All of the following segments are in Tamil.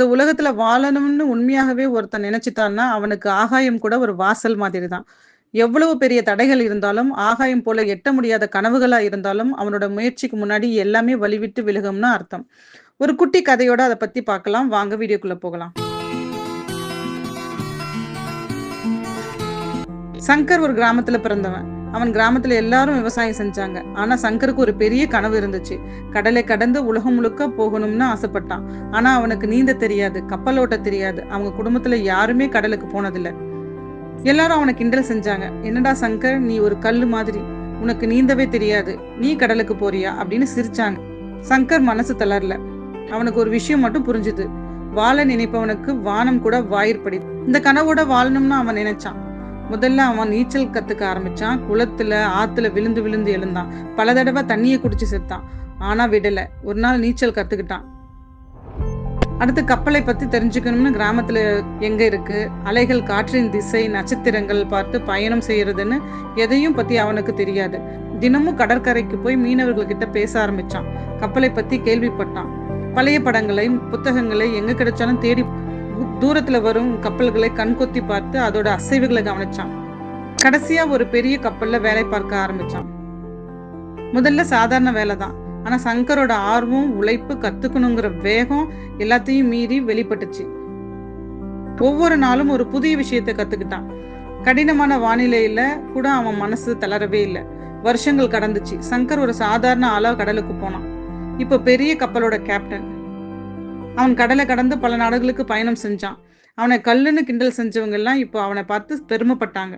இந்த உலகத்துல வாழணும்னு உண்மையாகவே ஒருத்தன் நினைச்சுட்டான்னா, அவனுக்கு ஆகாயம் கூட ஒரு வாசல் மாதிரி தான். எவ்வளவு பெரிய தடைகள் இருந்தாலும், ஆகாயம் போல எட்ட முடியாத கனவுகளா இருந்தாலும், அவனோட முயற்சிக்கு முன்னாடி எல்லாமே வழிவிட்டு விழுகும்னு அர்த்தம். ஒரு குட்டி கதையோட அத பத்தி பார்க்கலாம். வாங்க வீடியோக்குள்ள போகலாம். சங்கர் ஒரு கிராமத்துல பிறந்தவன். அவன் கிராமத்துல எல்லாரும் விவசாயம் செஞ்சாங்க. ஆனா சங்கருக்கு ஒரு பெரிய கனவு இருந்துச்சு. கடலை கடந்து உலகம் முழுக்க போகணும்னு ஆசைப்பட்டான். ஆனா அவனுக்கு நீந்த தெரியாது, கப்பல் ஓட்ட தெரியாது. அவங்க குடும்பத்துல யாருமே கடலுக்கு போனதில்ல. எல்லாரும் அவனை கிண்டல் செஞ்சாங்க. என்னடா சங்கர், நீ ஒரு கல்லு மாதிரி, உனக்கு நீந்தவே தெரியாது, நீ கடலுக்கு போறியா அப்படின்னு சிரிச்சாங்க. சங்கர் மனசு தளரல. அவனுக்கு ஒரு விஷயம் மட்டும் புரிஞ்சுது. வாழ நினைப்பவனுக்கு வானம் கூட வாயிற்படி. இந்த கனவோட வாழணும்னு அவன் நினைச்சான். முதல்ல அவன் நீச்சல் கத்துக்க ஆரம்பிச்சான். குளத்துல ஆத்துல விழுந்து விழுந்து எழுந்தான். பல தடவை தண்ணியை குடிச்சு செத்தான். ஆனா விடல. ஒரு நாள் நீச்சல் கத்துக்கிட்டான். அடுத்து கப்பலை பத்தி தெரிஞ்சுக்கணும்னு கிராமத்துல எங்க இருக்கு, அலைகள், காற்றின் திசை, நட்சத்திரங்கள் பார்த்து பயணம் செய்யறதுன்னு எதையும் பத்தி அவனுக்கு தெரியாது. தினமும் கடற்கரைக்கு போய் மீனவர்கள் கிட்ட பேச ஆரம்பிச்சான். கப்பலை பத்தி கேள்விப்பட்டான். பழைய படங்களை, புத்தகங்களை எங்க கிடைச்சாலும் தேடி தூரத்துல வரும் கப்பல்களை கண்கொத்தி பார்த்து அதோட அசைவுகளை கவனிச்சான். கடைசியா ஒரு பெரிய கப்பல்ல வேலை பார்க்க ஆரம்பிச்சான். முதல்ல சாதாரண வேலை தான். ஆனா சங்கரோட ஆர்வம், உழைப்பு, கத்துக்கணுங்கிற வேகம் எல்லாத்தையும் மீறி வெளிப்பட்டுச்சு. ஒவ்வொரு நாளும் ஒரு புதிய விஷயத்தை கத்துக்கிட்டான். கடினமான வானிலையில கூட அவன் மனசு தளரவே இல்லை. வருஷங்கள் கடந்துச்சு. சங்கர் ஒரு சாதாரண ஆளா கடலுக்கு போனான். இப்ப பெரிய கப்பலோட கேப்டன். அவன் கடலை கடந்து பல நாடுகளுக்கு பயணம் செஞ்சான். அவனை கல்லுன்னு கிண்டல் செஞ்சவங்க எல்லாம் இப்போ அவனை பார்த்து பெருமைப்பட்டாங்க.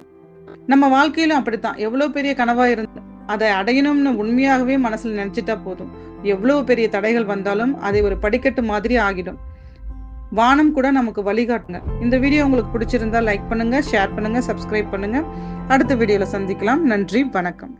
நம்ம வாழ்க்கையிலும் அப்படித்தான். எவ்வளவு பெரிய கனவா இருந்து அதை அடையணும்னு உண்மையாகவே மனசுல நினைச்சிட்டா போதும். எவ்வளவு பெரிய தடைகள் வந்தாலும் அதை ஒரு படிக்கட்டு மாதிரி ஆகிடும். வானம் கூட நமக்கு வழிகாட்டுங்க. இந்த வீடியோ உங்களுக்கு பிடிச்சிருந்தா லைக் பண்ணுங்க, ஷேர் பண்ணுங்க, சப்ஸ்கிரைப் பண்ணுங்க. அடுத்த வீடியோல சந்திக்கலாம். நன்றி, வணக்கம்.